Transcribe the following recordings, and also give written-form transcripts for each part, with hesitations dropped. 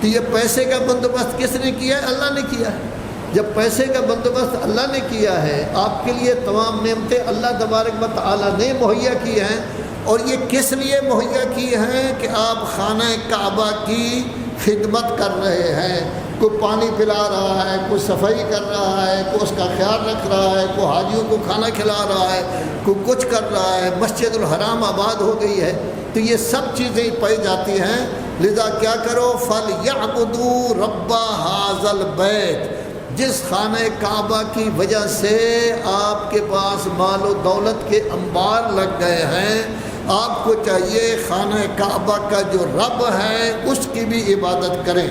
تو یہ پیسے کا بندوبست کس نے کیا ہے؟ اللہ نے کیا ہے۔ جب پیسے کا بندوبست اللہ نے کیا ہے، آپ کے لیے تمام نعمتیں اللہ تبارک و تعالیٰ نے مہیا کی ہیں، اور یہ کس لیے مہیا کی ہیں کہ آپ خانہ کعبہ کی خدمت کر رہے ہیں، کوئی پانی پلا رہا ہے، کوئی صفائی کر رہا ہے، کوئی اس کا خیال رکھ رہا ہے، کوئی حاجیوں کو کھانا کھلا رہا ہے، کوئی کچھ کر رہا ہے، مسجد الحرام آباد ہو گئی ہے، تو یہ سب چیزیں پائی جاتی ہیں۔ لذا کیا کرو، فَلْيَعْبُدُوا رَبَّ هَٰذَا الْبَيْتِ، جس خانہ کعبہ کی وجہ سے آپ کے پاس مال و دولت کے انبار لگ گئے ہیں، آپ کو چاہیے خانہ کعبہ کا جو رب ہے اس کی بھی عبادت کریں۔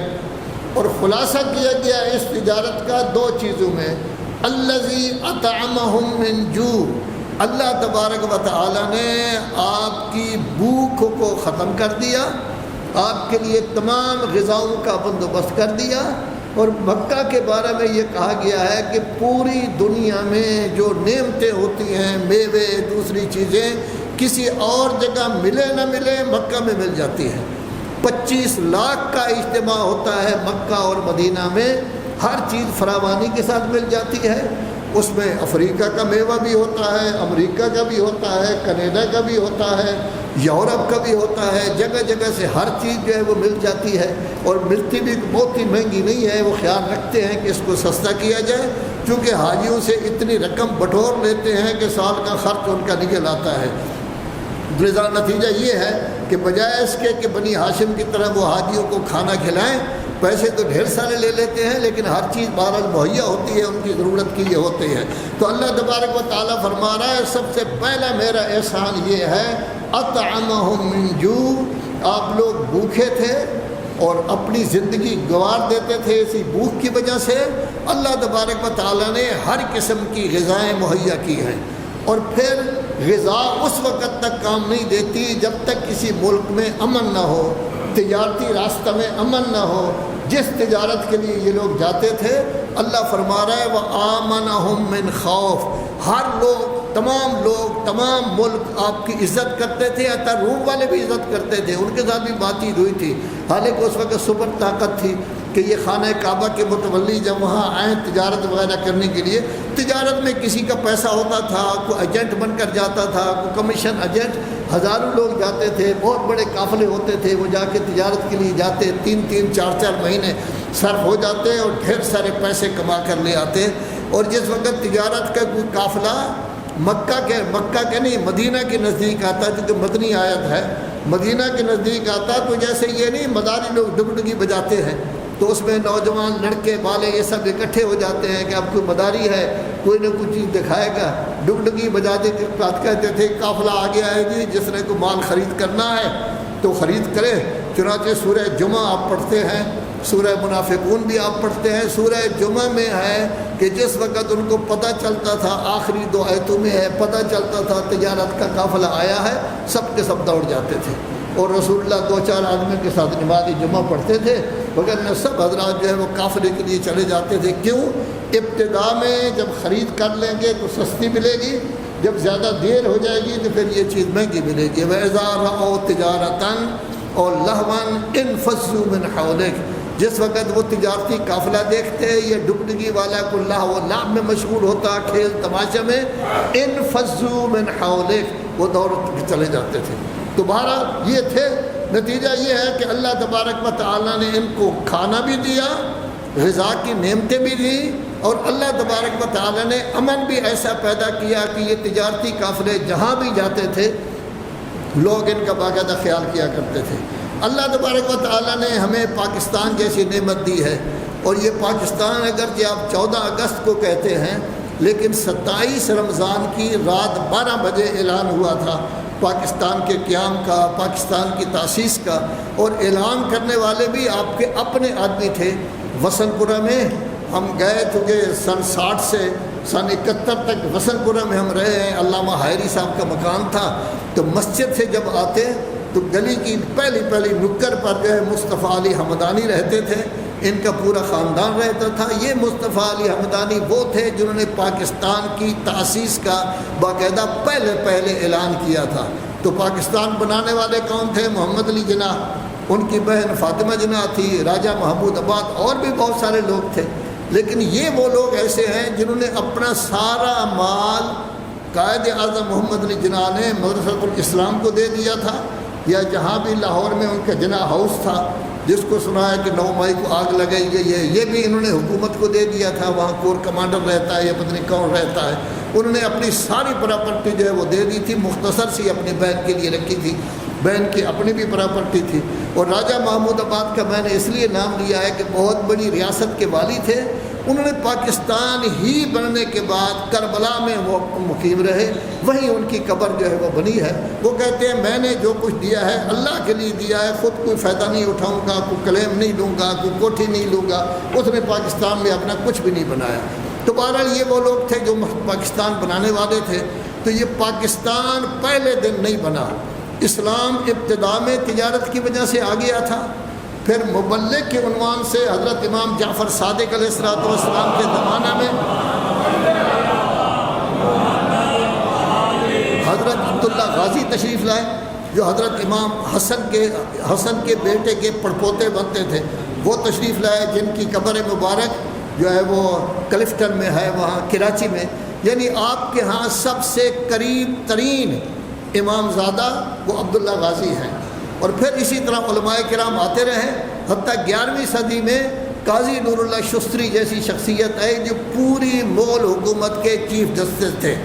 اور خلاصہ کیا گیا اس تجارت کا دو چیزوں میں، الذی اطعمہم من جوع، اللہ تبارک و تعالی نے آپ کی بھوک کو ختم کر دیا، آپ کے لیے تمام غذاؤں کا بندوبست کر دیا۔ اور مکہ کے بارے میں یہ کہا گیا ہے کہ پوری دنیا میں جو نعمتیں ہوتی ہیں، میوے، دوسری چیزیں، کسی اور جگہ ملے نہ ملے، مکہ میں مل جاتی ہے۔ 25 لاکھ کا اجتماع ہوتا ہے مکہ اور مدینہ میں، ہر چیز فراوانی کے ساتھ مل جاتی ہے۔ اس میں افریقہ کا میوہ بھی ہوتا ہے، امریکہ کا بھی ہوتا ہے، کینیڈا کا بھی ہوتا ہے، یورپ کا بھی ہوتا ہے، جگہ جگہ سے ہر چیز جو ہے وہ مل جاتی ہے، اور ملتی بھی بہت ہی مہنگی نہیں ہے۔ وہ خیال رکھتے ہیں کہ اس کو سستا کیا جائے، چونکہ حاجیوں سے اتنی رقم بٹور لیتے ہیں کہ سال کا خرچ ان کا نکل آتا ہے۔ لذا نتیجہ یہ ہے کہ بجائے اس کے کہ بنی ہاشم کی طرح وہ حاجیوں کو کھانا کھلائیں، پیسے تو ڈھیر سارے لے لیتے ہیں، لیکن ہر چیز بہرحال مہیا ہوتی ہے، ان کی ضرورت کی یہ ہوتی ہے۔ تو اللہ تبارک و تعالیٰ فرما رہا ہے، سب سے پہلا میرا احسان یہ ہے، اطعمہم من جوع، آپ لوگ بھوکے تھے اور اپنی زندگی گوار دیتے تھے، اسی بھوک کی وجہ سے اللہ تبارک و تعالیٰ نے ہر قسم کی غذائیں مہیا کی ہیں۔ اور پھر غذا اس وقت تک کام نہیں دیتی جب تک کسی ملک میں امن نہ ہو، تجارتی راستہ میں امن نہ ہو۔ جس تجارت کے لیے یہ لوگ جاتے تھے، اللہ فرما رہا ہے وَآمَنَهُم مِّن خَوْفٍ، ہر لوگ تمام ملک آپ کی عزت کرتے تھے، حتیٰ روم والے بھی عزت کرتے تھے، ان کے ساتھ بھی بات چیت ہوئی تھی، حالانکہ اس وقت سپر طاقت تھی کہ یہ خانہ کعبہ کے متولی جب وہاں آئیں تجارت وغیرہ کرنے کے لیے، تجارت میں کسی کا پیسہ ہوتا تھا، کوئی ایجنٹ بن کر جاتا تھا، کوئی کمیشن ایجنٹ، ہزاروں لوگ جاتے تھے، بہت بڑے قافلے ہوتے تھے، وہ جا کے تجارت کے لیے جاتے، 3 4 مہینے صرف ہو جاتے اور ڈھیر سارے پیسے کما کر لے آتے۔ اور جس وقت تجارت کا کوئی قافلہ مکہ کے نہیں، مدینہ کے نزدیک آتا، جو کہ مدنی آیت ہے، مدینہ کے نزدیک آتا، تو جیسے یہ نہیں مداری لوگ ڈگڈگی بجاتے ہیں، تو اس میں نوجوان لڑکے والے یہ سب اکٹھے ہو جاتے ہیں کہ اب کوئی مداری ہے، کوئی نہ کوئی چیز دکھائے گا، ڈگڈگی بجاتے کے بات کہتے تھے قافلہ آ گیا ہے جی، جس نے کوئی مال خرید کرنا ہے تو خرید کرے۔ چنانچہ سورہ جمعہ آپ پڑھتے ہیں، سورہ منافقون بھی آپ پڑھتے ہیں، سورہ جمعہ میں ہے کہ جس وقت ان کو پتہ چلتا تھا، آخری 2 آیتوں میں ہے، پتہ چلتا تھا تجارت کا قافلہ آیا ہے، سب کے سب دوڑ جاتے تھے، اور رسول اللہ 2 4 آدمیوں کے ساتھ نماز جمعہ پڑھتے تھے، وغیرہ سب حضرات جو ہے وہ قافلے کے لیے چلے جاتے تھے۔ کیوں؟ ابتدا میں جب خرید کر لیں گے تو سستی ملے گی، جب زیادہ دیر ہو جائے گی تو پھر یہ چیز مہنگی ملے گی۔ وَإِذَا رَأَوْا تِجَارَةً اور لَهْوًا انفضوا مِنْ حَوْلِكَ، جس وقت وہ تجارتی قافلہ دیکھتے، یہ ڈگڈگی والا کو لہو و لعب میں مشغول ہوتا، کھیل تماشا میں، انفضوا من حولک، وہ دوڑ چلے جاتے تھے۔ تو بہرحال یہ تھے، نتیجہ یہ ہے کہ اللہ تبارک و تعالیٰ نے ان کو کھانا بھی دیا، غذا کی نعمتیں بھی دی، اور اللہ تبارک و تعالیٰ نے امن بھی ایسا پیدا کیا کہ یہ تجارتی قافلے جہاں بھی جاتے تھے لوگ ان کا باقاعدہ خیال کیا کرتے تھے۔ اللہ تبارک و تعالیٰ نے ہمیں پاکستان جیسی نعمت دی ہے، اور یہ پاکستان اگرچہ آپ 14 اگست کو کہتے ہیں، لیکن 27 رمضان کی رات 12 بجے اعلان ہوا تھا پاکستان کے قیام کا، پاکستان کی تاسیس کا، اور اعلان کرنے والے بھی آپ کے اپنے آدمی تھے۔ وسن پورہ میں ہم گئے، چونکہ سن 60 سے سن 71 تک وسن پورہ میں ہم رہے ہیں، علامہ حائری صاحب کا مکان تھا، تو مسجد سے جب آتے تو گلی کی پہلی نکر پر جو ہے مصطفیٰ علی حمدانی رہتے تھے، ان کا پورا خاندان رہتا تھا۔ یہ مصطفیٰ علی حمدانی وہ تھے جنہوں نے پاکستان کی تاسیس کا باقاعدہ پہلے اعلان کیا تھا۔ تو پاکستان بنانے والے کون تھے؟ محمد علی جناح، ان کی بہن فاطمہ جناح تھی، راجہ محمود آباد، اور بھی بہت سارے لوگ تھے۔ لیکن یہ وہ لوگ ایسے ہیں جنہوں نے اپنا سارا مال قائد اعظم محمد علی جناح نے مدرسۃ الاسلام کو دے دیا تھا، یا جہاں بھی لاہور میں ان کا جناح ہاؤس تھا جس کو سنا ہے کہ 9 مئی کو آگ لگائی گئی ہے، یہ بھی انہوں نے حکومت کو دے دیا تھا، وہاں کور کمانڈر رہتا ہے یا پتہ نہیں کون رہتا ہے، انہوں نے اپنی ساری پراپرٹی جو ہے وہ دے دی تھی، مختصر سی اپنی بہن کے لیے رکھی تھی، بہن کی اپنی بھی پراپرٹی تھی۔ اور راجہ محمود آباد کا میں نے اس لیے نام لیا ہے کہ بہت بڑی ریاست کے والی تھے، انہوں نے پاکستان ہی بننے کے بعد کربلا میں وہ مقیم رہے، وہیں ان کی قبر جو ہے وہ بنی ہے۔ وہ کہتے ہیں میں نے جو کچھ دیا ہے اللہ کے لیے دیا ہے، خود کوئی فائدہ نہیں اٹھاؤں گا، کوئی کلیم نہیں لوں گا، کوئی کوٹھی نہیں لوں گا۔ اس نے پاکستان میں اپنا کچھ بھی نہیں بنایا۔ تو بہرحال یہ وہ لوگ تھے جو پاکستان بنانے والے تھے۔ تو یہ پاکستان پہلے دن نہیں بنا، اسلام ابتدا میں تجارت کی وجہ سے آ گیا تھا، پھر مبلغ کے عنوان سے حضرت امام جعفر صادق علیہ السلام کے زمانہ میں حضرت عبداللہ غازی تشریف لائے، جو حضرت امام حسن کے بیٹے کے پڑپوتے بنتے تھے، وہ تشریف لائے، جن کی قبر مبارک جو ہے وہ کلفٹن میں ہے، وہاں کراچی میں۔ یعنی آپ کے ہاں سب سے قریب ترین امام زادہ وہ عبداللہ غازی ہیں۔ اور پھر اسی طرح علماء کرام آتے رہے، حتیٰ 11ویں صدی میں قاضی نور اللہ شستری جیسی شخصیت ہے جو پوری مغل حکومت کے چیف جسٹس تھے۔